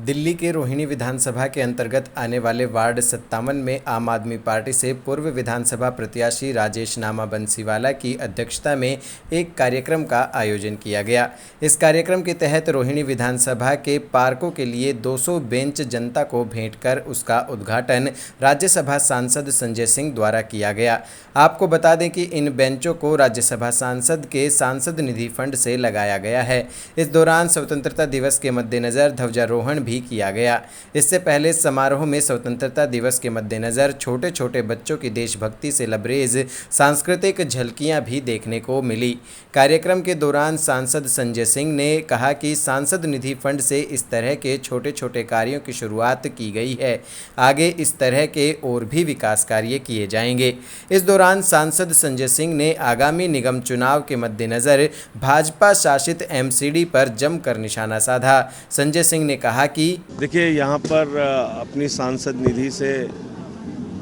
दिल्ली के रोहिणी विधानसभा के अंतर्गत आने वाले वार्ड 57 में आम आदमी पार्टी से पूर्व विधानसभा प्रत्याशी राजेश नामा बंसीवाला की अध्यक्षता में एक कार्यक्रम का आयोजन किया गया। इस कार्यक्रम के तहत रोहिणी विधानसभा के पार्कों के लिए 200 बेंच जनता को भेंट कर उसका उद्घाटन राज्यसभा सांसद संजय सिंह द्वारा किया गया। आपको बता दें कि इन बेंचों को राज्यसभा सांसद के सांसद निधि फंड से लगाया गया है। इस दौरान स्वतंत्रता दिवस के मद्देनज़र ध्वजारोहण भी किया गया। इससे पहले समारोह में स्वतंत्रता दिवस के मद्देनज़र छोटे छोटे बच्चों की देशभक्ति से लबरेज सांस्कृतिक झलकियां भी देखने को मिली। कार्यक्रम के दौरान सांसद संजय सिंह ने कहा कि सांसद निधि फंड से इस तरह के छोटे छोटे कार्यों की शुरुआत की गई है। आगे इस तरह के और भी विकास कार्य किए जाएंगे। इस दौरान सांसद संजय सिंह ने आगामी निगम चुनाव के मद्देनज़र भाजपा शासित एमसीडी पर जमकर निशाना साधा। संजय सिंह ने कहा कि देखिए, यहाँ पर अपनी सांसद निधि से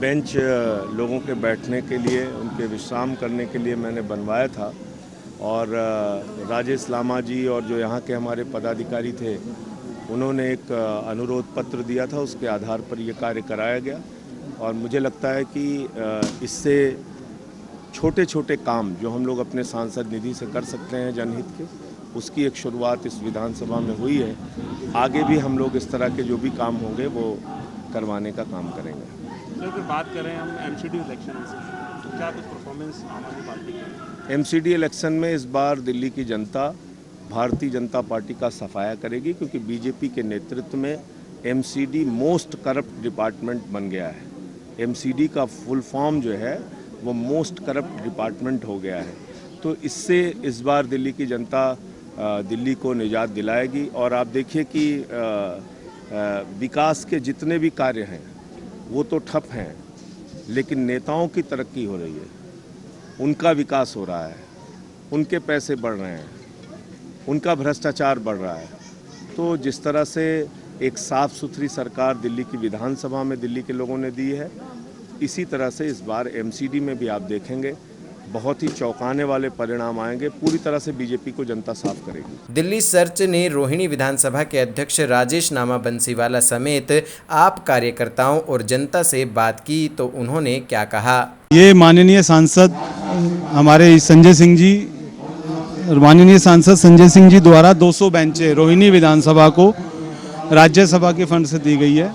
बेंच लोगों के बैठने के लिए, उनके विश्राम करने के लिए मैंने बनवाया था और राजेश लामा जी और जो यहाँ के हमारे पदाधिकारी थे उन्होंने एक अनुरोध पत्र दिया था। उसके आधार पर ये कार्य कराया गया और मुझे लगता है कि इससे छोटे छोटे काम जो हम लोग अपने सांसद निधि से कर सकते हैं जनहित के, उसकी एक शुरुआत इस विधानसभा में हुई है। आगे भी हम लोग इस तरह के जो भी काम होंगे वो करवाने का काम करेंगे। अगर बात करें हम एमसीडी इलेक्शन से, तो क्या कुछ परफॉर्मेंस आम आदमी पार्टी की? एमसीडी इलेक्शन में इस बार दिल्ली की जनता भारतीय जनता पार्टी का सफाया करेगी, क्योंकि बीजेपी के नेतृत्व में एमसीडी मोस्ट करप्ट डिपार्टमेंट बन गया है। एमसीडी का फुल फॉर्म जो है वो मोस्ट करप्ट डिपार्टमेंट हो गया है। तो इससे इस बार दिल्ली की जनता दिल्ली को निजात दिलाएगी। और आप देखिए कि विकास के जितने भी कार्य हैं वो तो ठप हैं, लेकिन नेताओं की तरक्की हो रही है, उनका विकास हो रहा है, उनके पैसे बढ़ रहे हैं, उनका भ्रष्टाचार बढ़ रहा है। तो जिस तरह से एक साफ़ सुथरी सरकार दिल्ली की विधानसभा में दिल्ली के लोगों ने दी है, इसी तरह से इस बार एमसीडी में भी आप देखेंगे बहुत ही चौंकाने वाले परिणाम आएंगे। पूरी तरह से बीजेपी को जनता साफ करेगी। दिल्ली सर्च ने रोहिणी विधानसभा के अध्यक्ष राजेश नामा बंसीवाला समेत आप कार्यकर्ताओं और जनता से बात की तो उन्होंने क्या कहा। ये माननीय सांसद हमारे संजय सिंह जी, माननीय सांसद संजय सिंह जी द्वारा 200 बेंचें रोहिणी विधानसभा को राज्यसभा के फंड से दी गई है।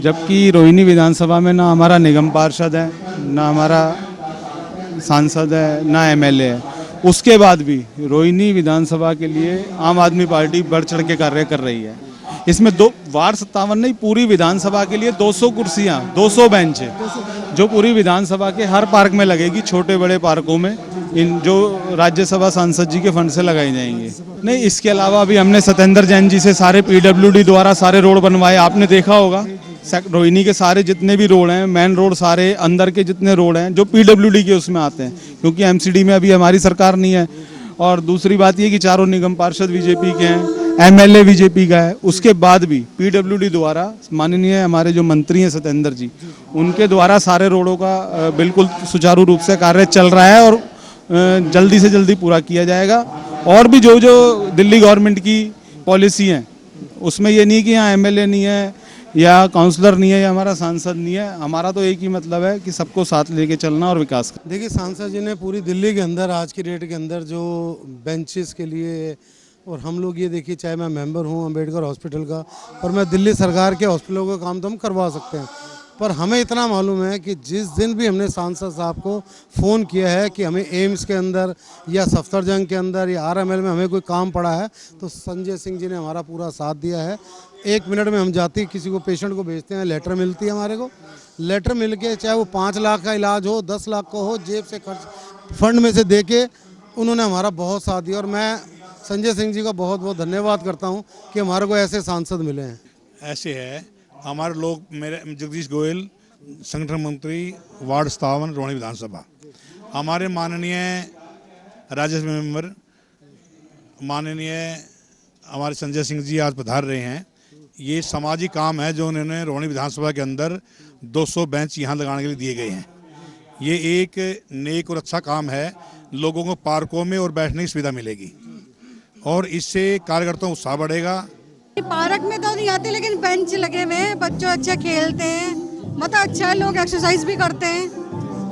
जबकि रोहिणी विधानसभा में ना हमारा निगम पार्षद है, ना हमारा सांसद है, ना एमएलए है। उसके बाद भी रोहिणी विधानसभा के लिए आम आदमी पार्टी बढ़ चढ़ के कार्य कर रही है। इसमें वार्ड 57 नहीं, पूरी विधानसभा के लिए 200 कुर्सियां, 200 बेंच है जो पूरी विधानसभा के हर पार्क में लगेगी। छोटे बड़े पार्कों में इन जो राज्यसभा सांसद जी के फंड से लगाई जाएंगी। नहीं, इसके अलावा भी हमने सत्येंद्र जैन जी से सारे पीडब्ल्यूडी द्वारा सारे रोड बनवाए। आपने देखा होगा रोहिणी के सारे जितने भी रोड हैं, मेन रोड सारे अंदर के जितने रोड हैं जो पीडब्ल्यूडी के उसमें आते हैं, क्योंकि एमसीडी में अभी हमारी सरकार नहीं है। और दूसरी बात ये कि चारों निगम पार्षद बीजेपी के हैं, एमएलए बीजेपी का है। उसके बाद भी पीडब्ल्यूडी द्वारा माननीय हमारे जो मंत्री हैं सत्येंद्र जी, उनके द्वारा सारे रोडों का बिल्कुल सुचारू रूप से कार्य चल रहा है और जल्दी से जल्दी पूरा किया जाएगा। और भी जो जो दिल्ली गवर्नमेंट की पॉलिसी हैं उसमें ये नहीं कि यहाँ एमएलए नहीं है या काउंसलर नहीं है या हमारा सांसद नहीं है। हमारा तो एक ही मतलब है कि सबको साथ लेके चलना और विकास करना। देखिए, सांसद जी ने पूरी दिल्ली के अंदर आज की डेट के अंदर जो बेंचेस के लिए, और हम लोग ये देखिए, चाहे मैं मेंबर हूँ अम्बेडकर हॉस्पिटल का, और मैं दिल्ली सरकार के हॉस्पिटलों का काम तो हम करवा सकते हैं, पर हमें इतना मालूम है कि जिस दिन भी हमने सांसद साहब को फ़ोन किया है कि हमें एम्स के अंदर या सफदरजंग के अंदर या आरएमएल में हमें कोई काम पड़ा है, तो संजय सिंह जी ने हमारा पूरा साथ दिया है। 1 मिनट में हम जाते हैं, किसी को पेशेंट को भेजते हैं, लेटर मिलती है हमारे को। लेटर मिल के चाहे वो 5 लाख का इलाज हो, 10 लाख का हो, जेब से खर्च फंड में से दे के उन्होंने हमारा बहुत साथ दिया। और मैं संजय सिंह जी का बहुत बहुत धन्यवाद करता हूँ कि हमारे को ऐसे सांसद मिले हैं। ऐसे है हमारे लोग, मेरे जगदीश गोयल संगठन मंत्री वार्ड 57 रोहिणी विधानसभा, हमारे माननीय राज्यसभा मेंबर माननीय हमारे संजय सिंह जी आज पधार रहे हैं। ये सामाजिक काम है जो उन्होंने रोहिणी विधानसभा के अंदर 200 बेंच यहाँ लगाने के लिए दिए गए हैं। ये एक नेक और अच्छा काम है। लोगों को पार्कों में और बैठने की सुविधा मिलेगी और इससे कार्यकर्ताओं का उत्साह बढ़ेगा। पार्क में तो नहीं आते, लेकिन बेंच लगे हुए हैं, बच्चे अच्छे खेलते हैं, मतलब अच्छा है, लोग एक्सरसाइज भी करते हैं।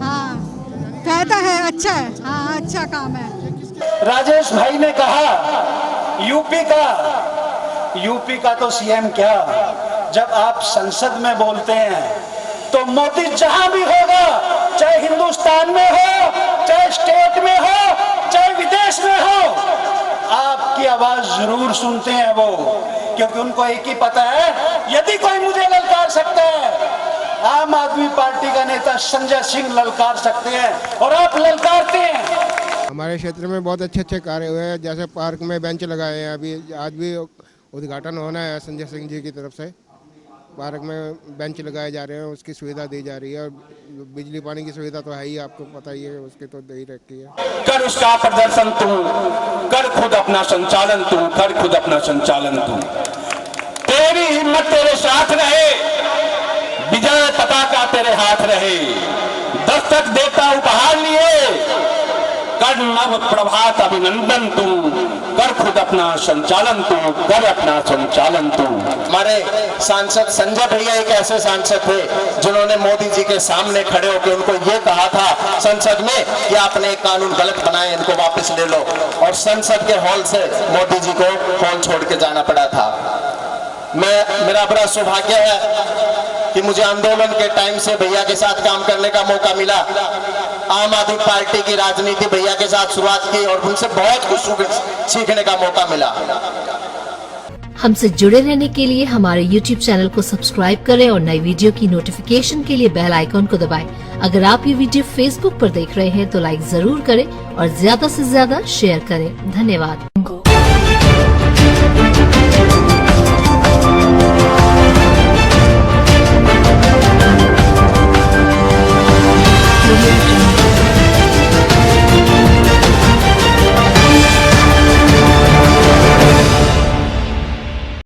हाँ, फायदा है, अच्छा है। हाँ, अच्छा काम है। राजेश भाई ने कहा यूपी का तो सीएम क्या, जब आप संसद में बोलते हैं तो मोदी जहां भी होगा, चाहे हिंदुस्तान में हो, चाहे स्टेट में हो, चाहे विदेश में हो, आपकी आवाज जरूर सुनते हैं वो, क्योंकि उनको एक ही पता है, यदि कोई मुझे ललकार सकता है, आम आदमी पार्टी का नेता संजय सिंह ललकार सकते हैं और आप ललकारते हैं। हमारे क्षेत्र में बहुत अच्छे अच्छे कार्य हुए हैं, जैसे पार्क में बेंच लगाए हैं। अभी आज भी उद्घाटन होना है संजय सिंह जी की तरफ से। पार्क में बेंच लगाए जा रहे हैं, उसकी सुविधा दी जा रही है। और बिजली पानी की सुविधा तो है ही, आपको पता ही है, उसकी तो दे ही रखी है। कर उसका प्रदर्शन तू, कर खुद अपना संचालन तू, कर खुद अपना संचालन तू। तेरी हिम्मत तेरे साथ रहे, विजय पताका तेरे हाथ रहे। दस्तक देता उपहार लिए, कर नव प्रभात अभिनंदन तू, कर खुद अपना संचालन तू, कर अपना संचालन तू। हमारे सांसद संजय भैया एक ऐसे सांसद थे जिन्होंने मोदी जी के सामने खड़े होकर उनको ये कहा था संसद में कि आपने एक कानून गलत बनाए, इनको वापस ले लो, और संसद के हॉल से मोदी जी को हॉल छोड़ के जाना पड़ा था। मेरा बड़ा सौभाग्य है कि मुझे आंदोलन के टाइम से भैया के साथ काम करने का मौका मिला। आम आदमी पार्टी की राजनीति भैया के साथ शुरुआत की और उनसे बहुत कुछ सीखने का मौका मिला। हमसे जुड़े रहने के लिए हमारे YouTube चैनल को सब्सक्राइब करें और नई वीडियो की नोटिफिकेशन के लिए बेल आइकॉन को दबाएं। अगर आप ये वीडियो Facebook पर देख रहे हैं तो लाइक जरूर करें और ज्यादा से ज्यादा शेयर करें। धन्यवाद।